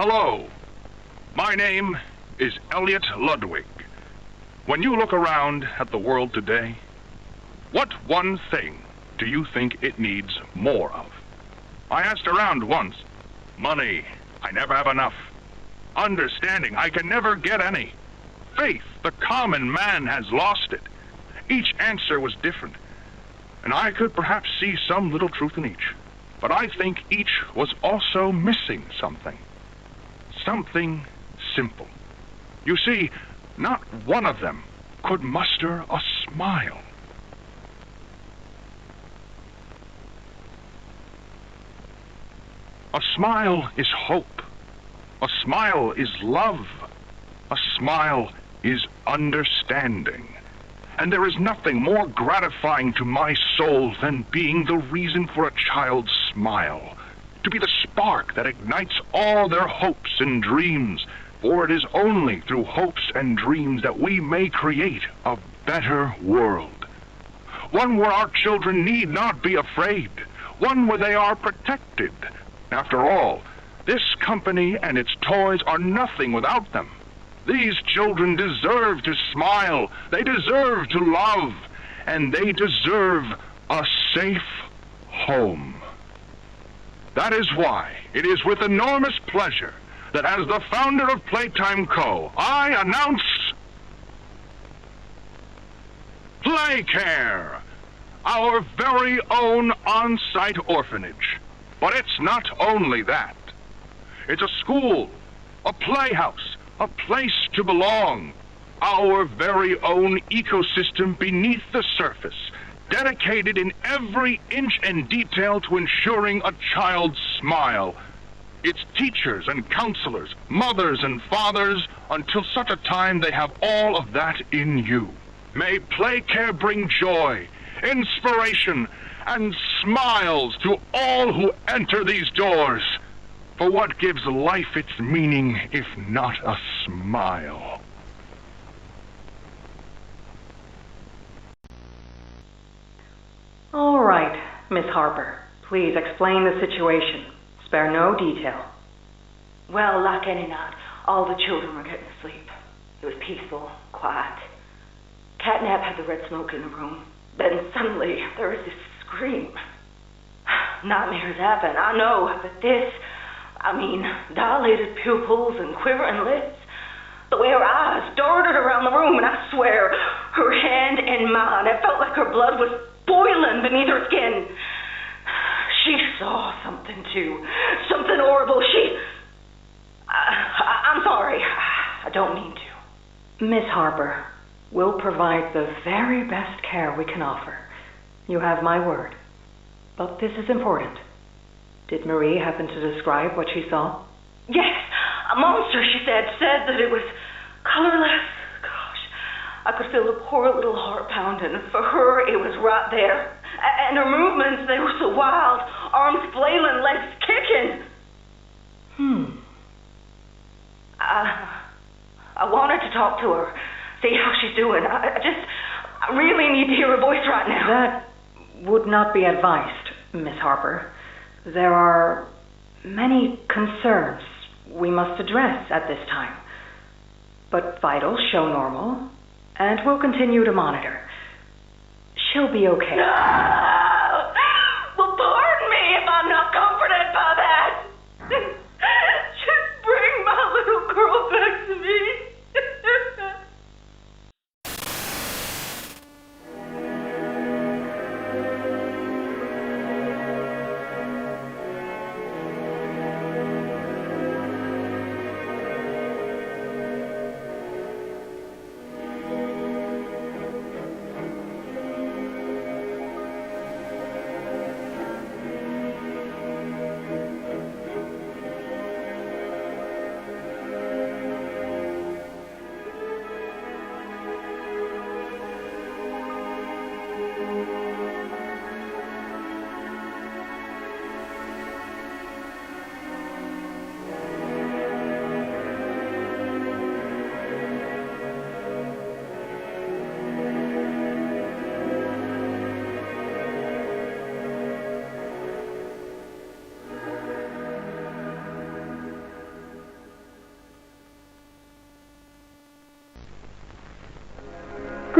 Hello, my name is Elliot Ludwig. When you look around at the world today, what one thing do you think it needs more of? I asked around once. Money, I never have enough. Understanding, I can never get any. Faith, the common man has lost it. Each answer was different, and I could perhaps see some little truth in each. But I think each was also missing something. Something simple. You see, not one of them could muster a smile. A smile is hope. A smile is love. A smile is understanding. And there is nothing more gratifying to my soul than being the reason for a child's smile. To be the spark that ignites all their hopes and dreams. For it is only through hopes and dreams that we may create a better world. One where our children need not be afraid. One where they are protected. After all, this company and its toys are nothing without them. These children deserve to smile, they deserve to love, and they deserve a safe home. That is why it is with enormous pleasure that as the founder of Playtime Co., I announce Playcare, our very own on-site orphanage. But it's not only that. It's a school, a playhouse, a place to belong, our very own ecosystem beneath the surface, dedicated in every inch and detail to ensuring a child's smile. Its teachers and counselors, mothers and fathers, until such a time they have all of that in you. May Playcare bring joy, inspiration, and smiles to all who enter these doors. For what gives life its meaning if not a smile? All right, Miss Harper. Please explain the situation. Spare no detail. Well, like any night, all the children were getting asleep. It was peaceful, quiet. Catnap had the red smoke in the room. Then suddenly, there was this scream. Nightmares happen, I know, but this... dilated pupils and quivering lips. The way her eyes darted around the room, and I swear, her hand in mine, it felt like her blood was boiling beneath her skin. She saw something too. Something horrible. I'm sorry. I don't mean to. Miss Harper, we'll provide the very best care we can offer. You have my word. But this is important. Did Marie happen to describe what she saw? Yes, a monster, she said that it was colorless. Gosh, I could feel the poor little heart pounding. For her, it was right there. And her movements, they were so wild. Arms flailing, legs kicking. I wanted to talk to her, see how she's doing. I really need to hear her voice right now. That would not be advised, Miss Harper. There are many concerns we must address at this time. But vitals show normal, and we'll continue to monitor. She'll be okay. No! Well, pardon me if I'm not comforted by that. Just bring my little girl back to me.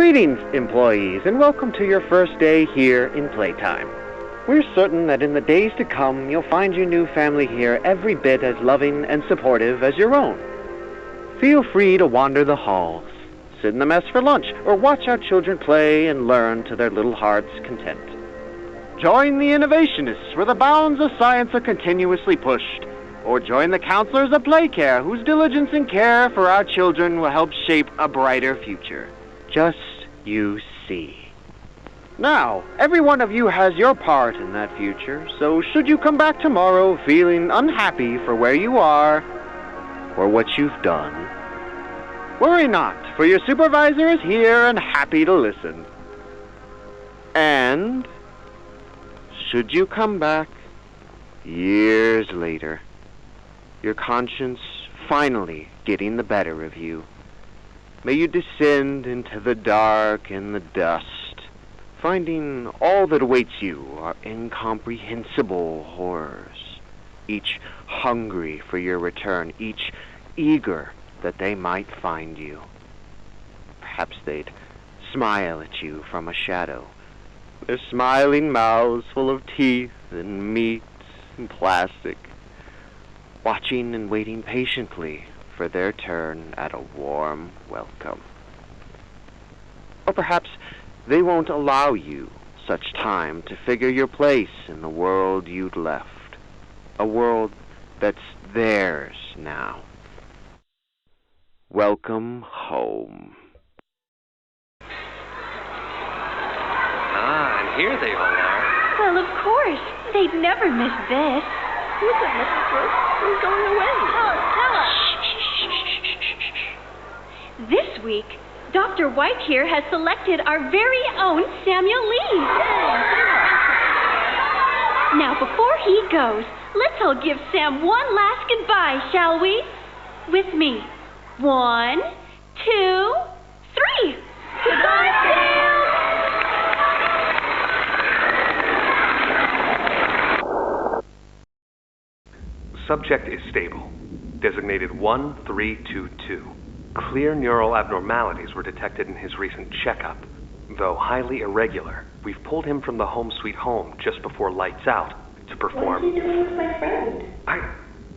Greetings, employees, and welcome to your first day here in Playtime. We're certain that in the days to come, you'll find your new family here every bit as loving and supportive as your own. Feel free to wander the halls, sit in the mess for lunch, or watch our children play and learn to their little hearts' content. Join the innovationists where the bounds of science are continuously pushed, or join the counselors of Playcare whose diligence and care for our children will help shape a brighter future. Just you see. Now, every one of you has your part in that future, so should you come back tomorrow feeling unhappy for where you are or what you've done, worry not, for your supervisor is here and happy to listen. And should you come back years later, your conscience finally getting the better of you, may you descend into the dark and the dust, finding all that awaits you are incomprehensible horrors, each hungry for your return, each eager that they might find you. Perhaps they'd smile at you from a shadow, their smiling mouths full of teeth and meat and plastic, watching and waiting patiently for their turn at a warm welcome. Or perhaps they won't allow you such time to figure your place in the world you'd left, a world that's theirs now. Welcome home. Ah, and here they all are. Well, of course. They'd never miss this. Who's that, Mrs. Brooks? Who's going away? Tell us. This week, Dr. White here has selected our very own Samuel Lee. Now, before he goes, let's all give Sam one last goodbye, shall we? With me. 1, 2, 3. Goodbye, Sam! Subject is stable. Designated 1322. Clear neural abnormalities were detected in his recent checkup. Though highly irregular, we've pulled him from the home sweet home just before lights out to perform... What is he doing with my friend?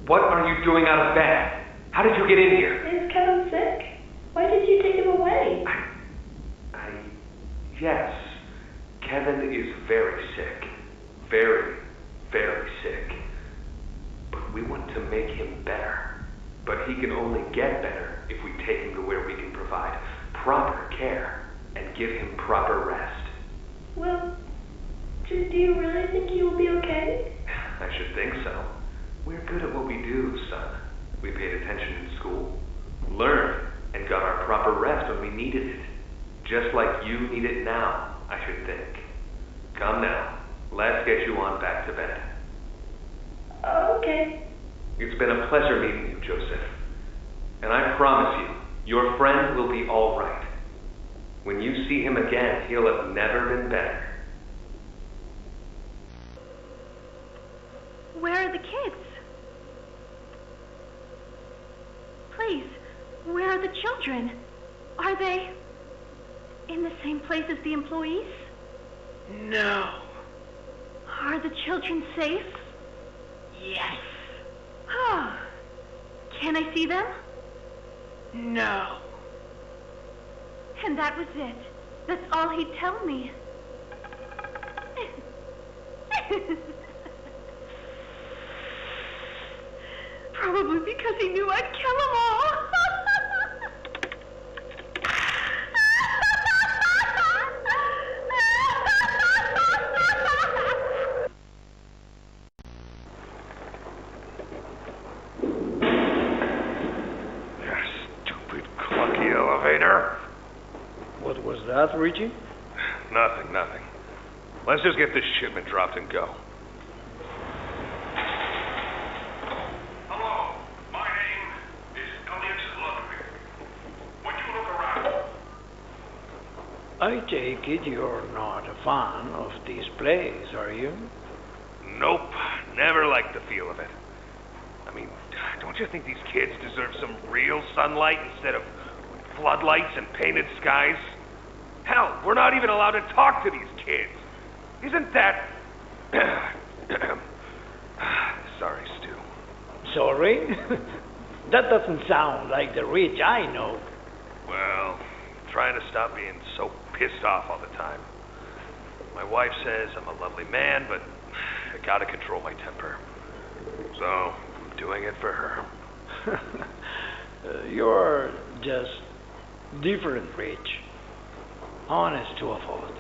What are you doing out of bed? How did you get in here? Is Kevin sick? Why did you take him away? Yes. Kevin is very sick. Very, very sick. But we want to make him better. But he can only get better if we take him to where we can provide proper care and give him proper rest. Well, do you really think he will be okay? I should think so. We're good at what we do, son. We paid attention in school, learned, and got our proper rest when we needed it. Just like you need it now, I should think. Come now, let's get you on back to bed. Okay. It's been a pleasure meeting you, Joseph. And I promise you, your friend will be all right. When you see him again, he'll have never been better. Where are the kids? Please, where are the children? Are they in the same place as the employees? No. Are the children safe? Yes. Oh. Can I see them? No. And that was it. That's all he'd tell me. Probably because he knew I'd kill them all. Stupid clunky elevator. What was that, Richie? Nothing. Let's just get this shipment dropped and go. Hello, my name is Elliot Ludwig. Would you look around? I take it you're not a fan of these plays, are you? Nope, never liked the feel of it. I mean, don't you think these kids deserve some real sunlight instead of floodlights and painted skies? Hell, we're not even allowed to talk to these kids. Isn't that... Sorry, Stu. Sorry? That doesn't sound like the Rich I know. Well, trying to stop being so pissed off all the time. My wife says I'm a lovely man, but I gotta control my temper. So, I'm doing it for her. You're just different, Rich. Honest to a fault.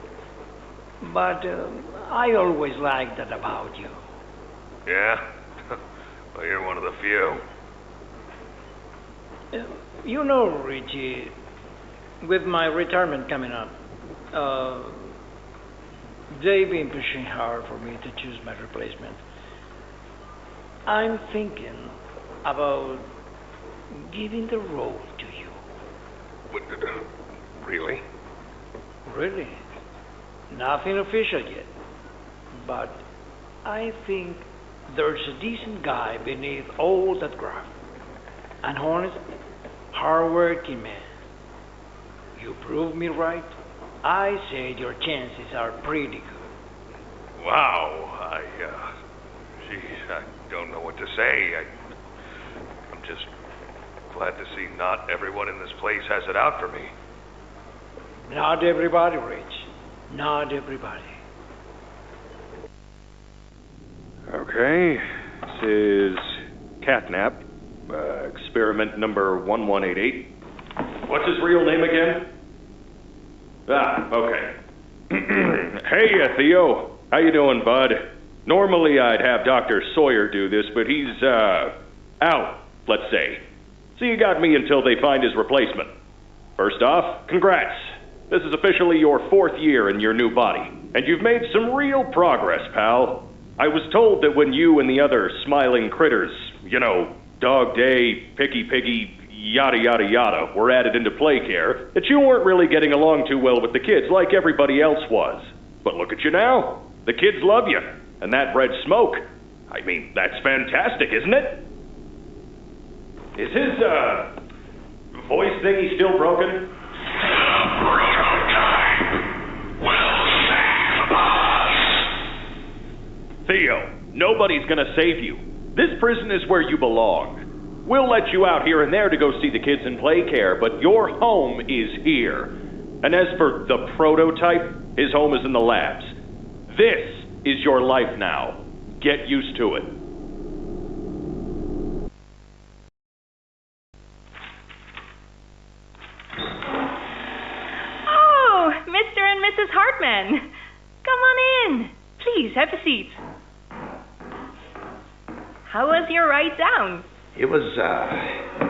But I always liked that about you. Yeah? Well, you're one of the few. You know, Richie, with my retirement coming up, they've been pushing hard for me to choose my replacement. I'm thinking about giving the role to you. What, really? Really? Nothing official yet. But I think there's a decent guy beneath all that graft. An honest, hard-working man. You prove me right. I say your chances are pretty good. Wow, geez, I don't know what to say. I'm just glad to see not everyone in this place has it out for me. Not everybody, Rich. Not everybody. Okay, this is Catnap, experiment number 1188. What's his real name again? Ah, okay. Hey, Theo. How you doing, bud? Normally I'd have Dr. Sawyer do this, but he's, out, let's say. So you got me until they find his replacement. First off, congrats. This is officially your 4th year in your new body, and you've made some real progress, pal. I was told that when you and the other smiling critters, you know, Dog Day, Picky Piggy, yada yada yada, were added into Playcare, that you weren't really getting along too well with the kids like everybody else was. But look at you now. The kids love you, and that red smoke. I mean, that's fantastic, isn't it? Is his, voice thingy still broken? Theo, nobody's gonna save you. This prison is where you belong. We'll let you out here and there to go see the kids in Playcare, but your home is here. And as for the prototype, his home is in the labs. This is your life now. Get used to it. Oh, Mr. and Mrs. Hartmann. Come on in. Please, have a seat. How was your ride down? It was,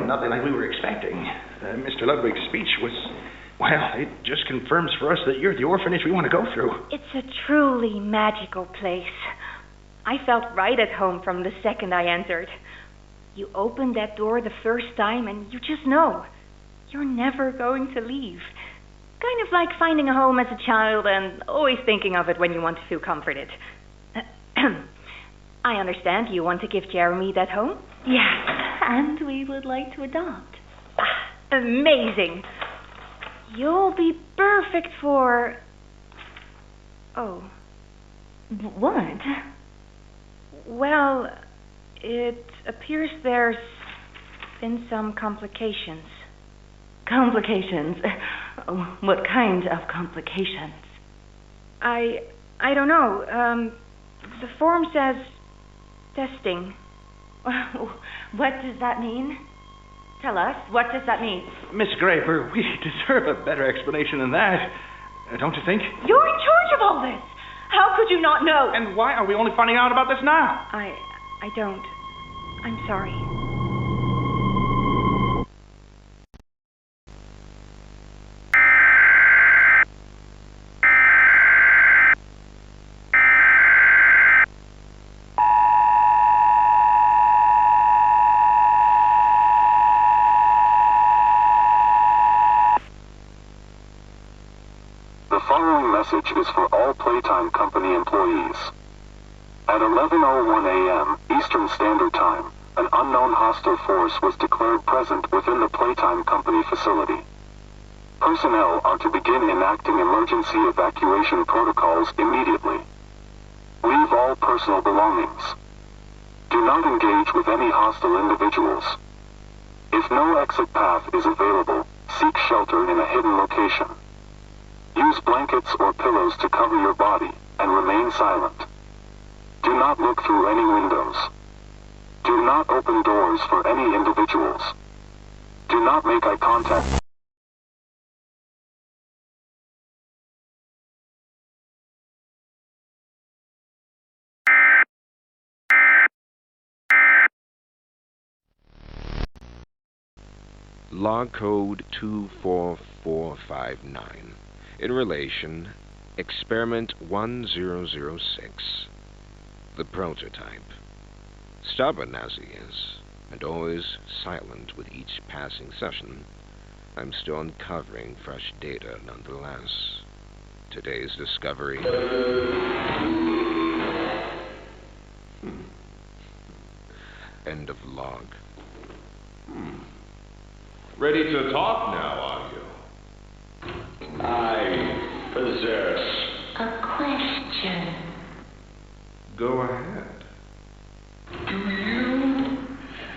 nothing like we were expecting. Mr. Ludwig's speech was, well, it just confirms for us that you're the orphanage we want to go through. It's a truly magical place. I felt right at home from the second I entered. You open that door the first time and you just know you're never going to leave. Kind of like finding a home as a child and always thinking of it when you want to feel comforted. I understand you want to give Jeremy that home? Yes, and we would like to adopt. Amazing. You'll be perfect for... Oh. What? Well, it appears there's been some complications. Complications? What kind of complications? I don't know. The form says testing. What does that mean? Tell us, what does that mean? Miss Graper, we deserve a better explanation than that. Don't you think? You're in charge of all this. How could you not know? And why are we only finding out about this now? I don't. I'm sorry. The following message is for all Playtime Company employees. At 11:01 a.m. Eastern Standard Time, an unknown hostile force was declared present within the Playtime Company facility. Personnel are to begin enacting emergency evacuation protocols immediately. Leave all personal belongings. Do not engage with any hostile individuals. If no exit path is available, seek shelter in a hidden location. Use blankets or pillows to cover your body, and remain silent. Do not look through any windows. Do not open doors for any individuals. Do not make eye contact. Log code 24459. In relation, experiment 1006. The prototype. Stubborn as he is, and always silent with each passing session, I'm still uncovering fresh data nonetheless. Today's discovery. End of log. Ready to talk now, are you? I possess A question. Go ahead. Do you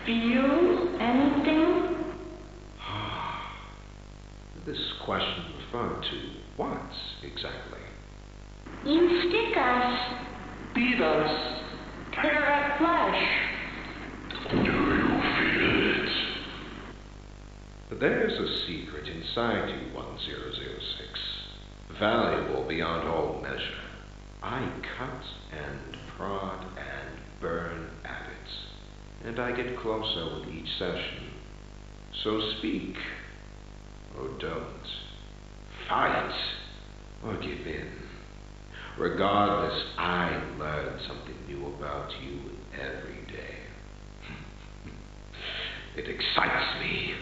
feel anything? This question referred to what exactly? You stick us, beat us, tear at flesh. Do you feel it? There's a secret inside you, 1006. Valuable beyond all measure. I cut and prod and burn at it, and I get closer with each session. So speak, or don't. Fight, or give in. Regardless, I learn something new about you every day. It excites me.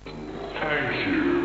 Thank you.